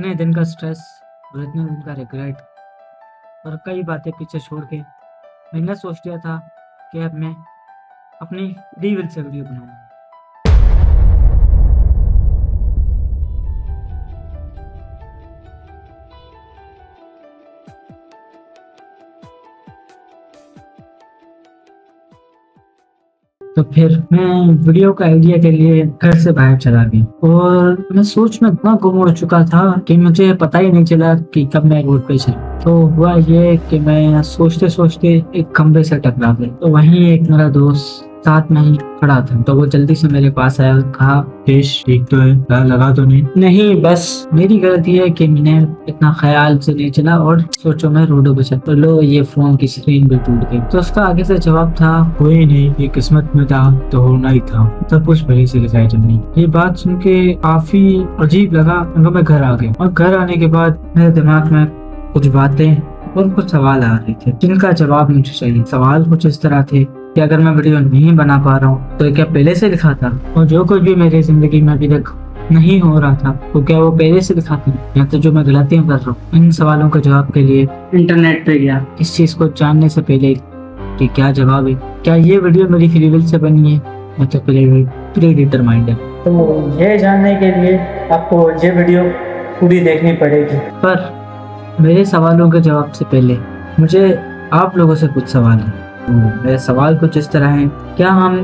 इतने दिन का स्ट्रेस और इतने दिन का रिग्रेट और कई बातें पीछे छोड़ के मैंने सोच लिया था कि अब मैं अपनी फ्री विल से वीडियो बनाऊंगा। तो फिर मैं वीडियो का आइडिया के लिए घर से बाहर चला गया और मैं सोच में इतना गुम हो चुका था कि मुझे पता ही नहीं चला कि कब मैं रोड पे चला। तो हुआ ये कि मैं सोचते सोचते एक खंबे से टकरा गया। तो वहीं एक मेरा दोस्त साथ में ही खड़ा था, तो वो जल्दी से मेरे पास आया और कहा, देश ठीक तो है, डर लगा तो नहीं, बस मेरी गलती है कि मैंने इतना ख्याल से नहीं चला और सोचो मैं रोडों पे चल, तो लो ये फोन की स्क्रीन भी टूट गई। तो उसका आगे से जवाब था, कोई नहीं, ये किस्मत में था तो होना ही था, सब कुछ भली से लिखा है जमनी। ये बात सुन के काफी अजीब लगा। मैं घर आ गया और घर आने के बाद मेरे दिमाग में कुछ बातें और कुछ सवाल आ रहे थे जिनका जवाब मुझे चाहिए। सवाल कुछ इस तरह थे कि अगर मैं वीडियो नहीं बना पा रहा हूँ तो क्या पहले से लिखा था, और जो कुछ भी मेरी जिंदगी में अभी तक नहीं हो रहा था तो क्या वो पहले से लिखा था, या तो जो मैं गलतियां कर रहा हूँ। इन सवालों के जवाब के लिए इंटरनेट पे गया, इस चीज को जानने से पहले कि क्या जवाब है, क्या ये वीडियो मेरी फ्री विल से बनी है या तो प्री डिटरमाइंड है। तो ये जानने के लिए आपको ये वीडियो पूरी देखनी पड़ेगी। पर मेरे सवालों के जवाब से पहले मुझे आप लोगों से कुछ सवाल है। मेरे सवाल कुछ इस तरह हैं, क्या हम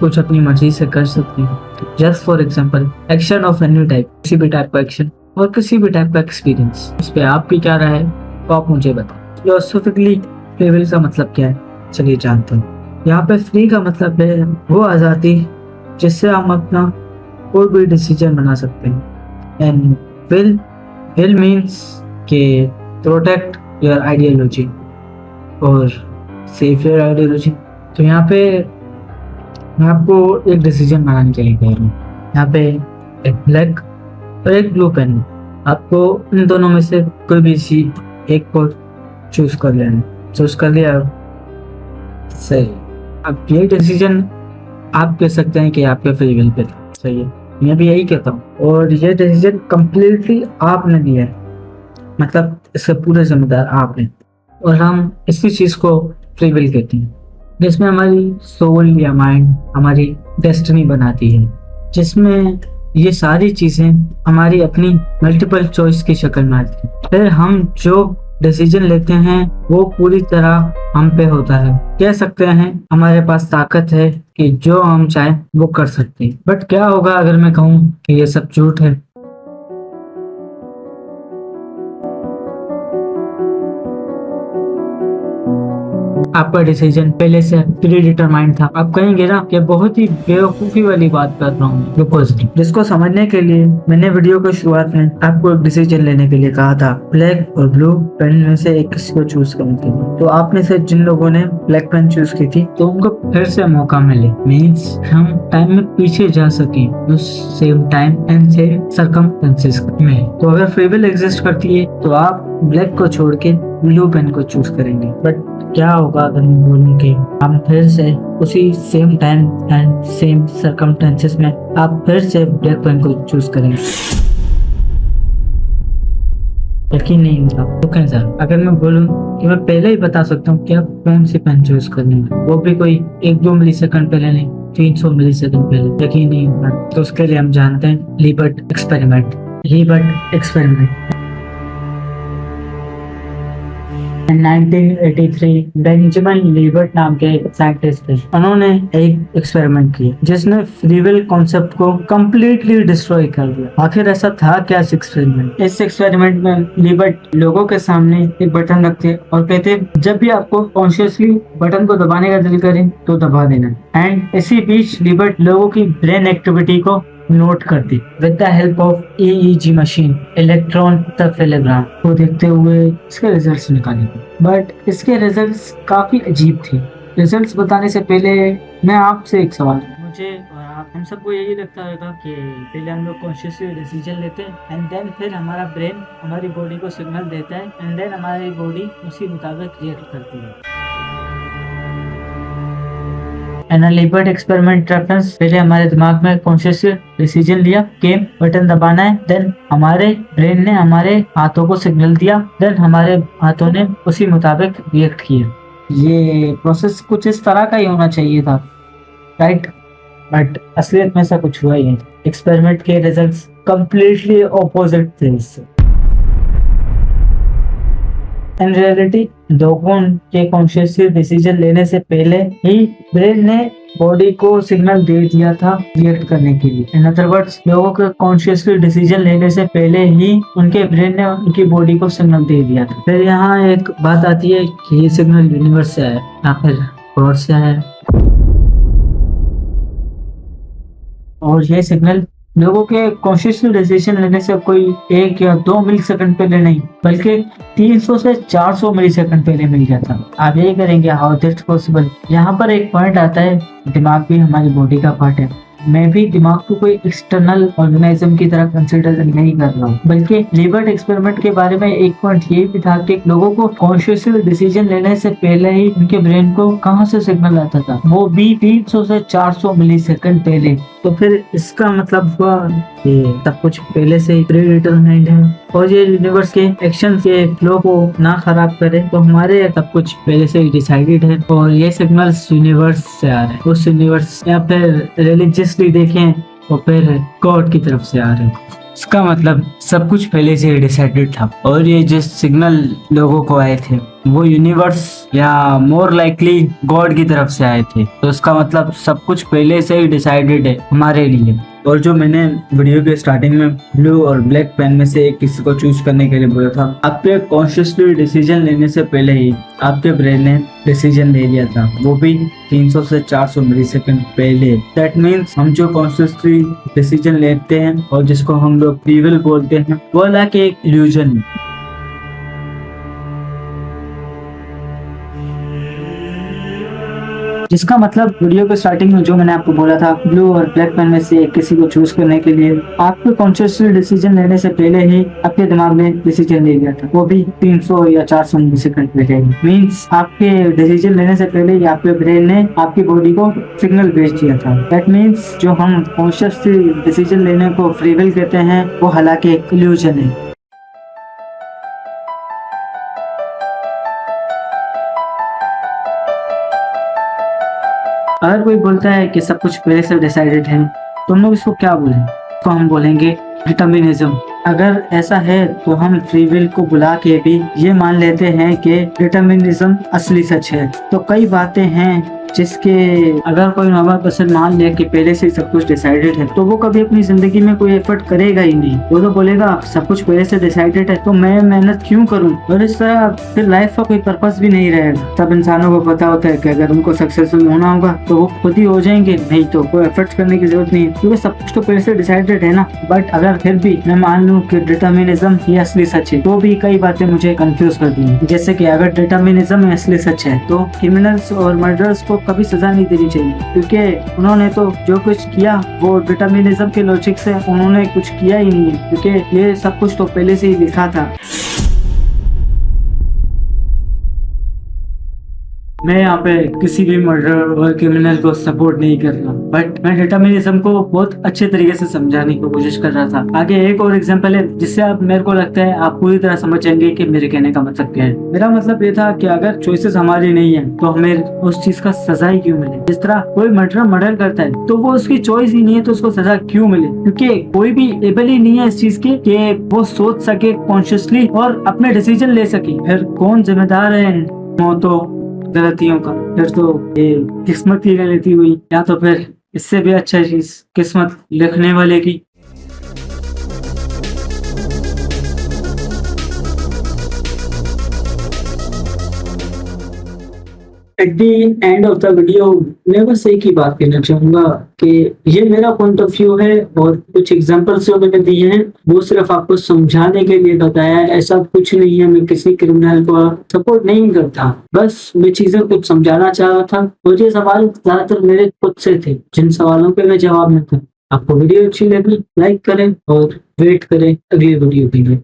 कुछ अपनी मर्जी से कर सकते हैं? Just for example, action of any type, किसी भी टाइप का एक्शन और किसी भी टाइप का एक्सपीरियंस। इस पे आपकी क्या राय है तो आप मुझे बताओ। फिलोसॉफिकली फ्री विल का मतलब क्या है, चलिए जानते हैं। यहाँ पे फ्री का मतलब है वो आज़ादी जिससे हम अपना कोई भी डिसीजन बना सकते हैं। एंड विल मीन्स के प्रोटेक्ट योर आइडियोलॉजी और सेफ योर आइडियोलॉजी। तो यहाँ पे मैं आपको एक डिसीजन बनाने के लिए कह रहा हूँ। यहाँ पे एक ब्लैक और एक ब्लू पेन, आपको इन दोनों में से कोई भी सी एक को चूज कर लेना। चूज कर लिया, सही। अब ये डिसीजन आप कह सकते हैं कि आपके फ्री विल पे था, सही है, मैं भी यही कहता हूँ। और ये डिसीजन कम्प्लीटली आपने दिया है, मतलब इसके पूरे जिम्मेदार आप हैं। और हम इसी चीज को फ्री विल कहते हैं, जिसमें हमारी सोल या माइंड हमारी डेस्टिनी बनाती है, जिसमें ये सारी चीजें हमारी अपनी मल्टीपल चॉइस की शक्ल में आती है। फिर हम जो डिसीजन लेते हैं वो पूरी तरह हम पे होता है। कह सकते हैं हमारे पास ताकत है कि जो हम चाहें वो कर सकते हैं। बट क्या होगा अगर मैं कहूँ कि ये सब झूठ है? आपका डिसीजन पहले से प्री डिटरमाइंड था। आप कहेंगे ना कि बहुत ही बेवकूफी वाली बात कर रहा हूँ, जिसको समझने के लिए मैंने वीडियो की शुरुआत में आपको एक डिसीजन लेने के लिए कहा था, ब्लैक और ब्लू पेन में से एक किसी को चूज करने के लिए। तो आप में से जिन लोगों ने ब्लैक पेन चूज की थी तो उनको फिर से मौका मिले, मीन्स हम टाइम में पीछे जा सके उस same time and same circumstances में। तो अगर फ्री विल एग्जिस्ट करती है तो आप ब्लैक को छोड़ के ब्लू पेन को चूज करेंगे। बट क्या होगा अगर मैं बोलूं कि हम फिर से उसी same time and same circumstances में आप फिर से ब्लैक पेन को चूज करेंगे? यकीन नहीं होगा तो कैसा? अगर मैं बोलूं कि मैं पहले ही बता सकता हूँ कि आप कौन सी पेन चूज करनी है, वो भी कोई 1-2 मिलीसेकंड पहले नहीं, 300 मिलीसेकंड पहले, यकीन नहीं होगा। तो उसके लिए हम जानते हैं लिबर्ट एक्सपेरिमेंट। 1983 बेंजामिन लिबर्ट नाम के एक साइंटिस्ट थे। उन्होंने एक एक्सपेरिमेंट किया जिसने फ्री विल कॉन्सेप्ट को कंप्लीटली डिस्ट्रॉय कर दिया। आखिर ऐसा था क्या इस एक्सपेरिमेंट? इस एक्सपेरिमेंट में लिबर्ट लोगों के सामने एक बटन रखते और कहते, जब भी आपको कॉन्शियसली बटन को दबाने का दिल करे तो दबा देना। एंड इसी बीच लिबर्ट लोगों की ब्रेन एक्टिविटी को नोट करती with the help of EEG machine, electroencephalogram को देखते हुए इसके रिजल्ट्स निकाले। बट इसके रिजल्ट्स काफी अजीब थे। रिजल्ट्स बताने से पहले मैं आपसे एक सवाल, मुझे और आप हम सबको यही लगता होगा कि पहले हम लोग कॉन्शियसली डिसीजन लेते हैं एंड देन फिर हमारा ब्रेन हमारी बॉडी को सिग्नल देता है एंड देन हमारी बॉडी उसी मुताबिक रिएक्ट करती है। एन लिबर्ट एक्सपेरिमेंट रेफरेंस, पहले हमारे दिमाग में कॉन्शियस डिसीजन लिया कि बटन दबाना है, देन हमारे ब्रेन ने हमारे हाथों को सिग्नल दिया, देन हमारे हाथों ने उसी मुताबिक रिएक्ट किया। ये प्रोसेस कुछ इस तरह का ही होना चाहिए था, राइट? बट असलियत में ऐसा कुछ हुआ ही नहीं। एक्सपेरिमेंट के रिजल्ट्स कंप्लीटली ऑपोजिट थे इससे। इन रियलिटी लोगों के कॉन्शियसली डिसीजन लेने से पहले ही ब्रेन ने बॉडी को सिग्नल दे दिया था रिएक्ट करने के लिए। इन अदर वर्ड्स, लोगों के कॉन्शियसली डिसीजन लेने से पहले ही उनके ब्रेन ने उनकी बॉडी को सिग्नल दे दिया था। फिर यहाँ एक बात आती है कि ये सिग्नल यूनिवर्स से आया या फिर गॉड से आया, और ये सिग्नल लोगों के कॉन्शियसली डिसीजन लेने से कोई 1 या 2 मिली सेकंड पहले नहीं, बल्कि 300 से 400 मिली सेकंड पहले मिल जाता। आप यही करेंगे, हाउ दैट्स पॉसिबल? यहाँ पर एक पॉइंट आता है, दिमाग भी हमारी बॉडी का पार्ट है। मैं भी दिमाग को कोई एक्सटर्नल ऑर्गेनिज्म की तरह कंसिडर नहीं कर रहा हूँ, बल्कि लिबर्ट एक्सपेरिमेंट के बारे में एक पॉइंट ये भी था कि लोगों को कॉन्शियसली डिसीजन लेने से पहले ही उनके ब्रेन को कहाँ से सिग्नल आता था, वो भी 300 से 400 मिली सेकंड पहले। तो फिर इसका मतलब हुआ कि सब कुछ पहले से ही प्री डिटरमाइंड है, और ये यूनिवर्स के एक्शन के फ्लो को ना खराब करे, तो हमारे सब कुछ पहले से ही डिसाइडेड है। और ये सिग्नल्स यूनिवर्स से आ रहे हैं, उस यूनिवर्स या फिर रिलीजियसली देखें तो फिर गॉड की तरफ से आ रहे हैं। इसका मतलब सब कुछ पहले से ही डिसाइडेड था, और ये जिस सिग्नल लोगों को आए थे वो यूनिवर्स या मोर लाइकली गॉड की तरफ से आए थे। तो इसका मतलब सब कुछ पहले से ही डिसाइडेड है हमारे लिए। और जो मैंने वीडियो के स्टार्टिंग में ब्लू और ब्लैक पेन में से किसी को चूज करने के लिए बोला था, आपके कॉन्शियसली डिसीजन लेने से पहले ही आपके ब्रेन ने डिसीजन ले लिया था, वो भी 300 से 400 मिली सेकंड पहले। दैट मीन्स हम जो कॉन्शियसली डिसीजन लेते हैं और जिसको हम लोग फ्री विल बोलते हैं, वो लाइक एक इल्यूजन है। जिसका मतलब वीडियो के स्टार्टिंग में जो मैंने आपको बोला था, ब्लू और ब्लैक पेन में से किसी को चूज करने के लिए आपके कॉन्शियसली डिसीजन लेने से पहले ही आपके दिमाग ने डिसीजन ले लिया था, वो भी 300 या 400 मिली सेकंड पहले। मीन्स आपके डिसीजन लेने से पहले ही आपके ब्रेन ने आपकी बॉडी को सिग्नल भेज दिया था। दैट मीन्स जो हम कॉन्शियसली डिसीजन लेने को फ्री विल कहते हैं, वो हालांकि एक इल्यूजन है। अगर कोई बोलता है कि सब कुछ पहले से डिसाइडेड है, तो हम लोग इसको क्या बोलें? तो हम बोलेंगे डिटर्मिनिज्म। अगर ऐसा है तो हम फ्री विल को बुला के भी ये मान लेते हैं कि डिटर्मिनिज्म असली सच है। तो कई बातें हैं जिसके अगर कोई नॉर्मल पर्सन मान ले कि पहले से सब कुछ डिसाइडेड है, तो वो कभी अपनी जिंदगी में कोई एफर्ट करेगा ही नहीं। वो तो बोलेगा सब कुछ पहले से डिसाइडेड है तो मैं मेहनत क्यों करूं, और इस तरह फिर लाइफ का कोई पर्पस भी नहीं रहेगा। तब इंसानों को पता होता है कि अगर उनको सक्सेसफुल होना होगा तो वो खुद ही हो जाएंगे, नहीं तो कोई एफर्ट करने की जरूरत नहीं है, क्योंकि सब कुछ तो पहले से डिसाइडेड है ना। बट अगर फिर भी मैं मान लूं कि डिटर्मिनिज्म ही असली सच है, तो भी कई बातें मुझे कंफ्यूज कर दी। जैसे कि अगर डिटर्मिनिज्म असली सच है तो क्रिमिनल्स और मर्डरर्स को कभी सजा नहीं देनी चाहिए, क्योंकि उन्होंने तो जो कुछ किया वो डिटर्मिनिज्म के लॉजिक से उन्होंने कुछ किया ही नहीं है, क्योंकि ये सब कुछ तो पहले से ही लिखा था। मैं यहाँ पे किसी भी मर्डर और क्रिमिनल को सपोर्ट नहीं कर रहा, बट मैं डिटर्मिनिज्म को बहुत अच्छे तरीके से समझाने की कोशिश कर रहा था। आगे एक और एग्जांपल है जिससे आप मेरे को लगता है आप पूरी तरह समझ जाएंगे कि मेरे कहने का मतलब क्या है। मेरा मतलब ये था कि अगर चॉइसेस हमारी नहीं है तो हमें उस चीज का सजा ही क्यों मिले। जिस तरह कोई मर्डर करता है तो वो उसकी चॉइस ही नहीं है तो उसको सजा क्यों मिले, क्योंकि कोई भी एबल ही नहीं है इस चीज की कि वो सोच सके कॉन्शियसली और अपने डिसीजन ले सके। फिर कौन जिम्मेदार है मौतों गलतियों का? फिर तो ये किस्मत की गलती हुई, या तो फिर इससे भी अच्छा चीज किस्मत लिखने वाले की। At the end of the video मैं बस एक ही बात कहना चाहूंगा कि ये मेरा पॉइंट ऑफ व्यू है, और कुछ एग्जांपल्स जो मैंने दिए हैं वो सिर्फ आपको समझाने के लिए बताया है। ऐसा कुछ नहीं है, मैं किसी क्रिमिनल को सपोर्ट नहीं करता, बस मैं चीजें कुछ समझाना चाह रहा था। और ये सवाल ज्यादातर मेरे खुद से थे, जिन सवालों पे मैं जवाब में था। आपको वीडियो अच्छी लगी लाइक करें और वेट करें अगली वीडियो के लिए।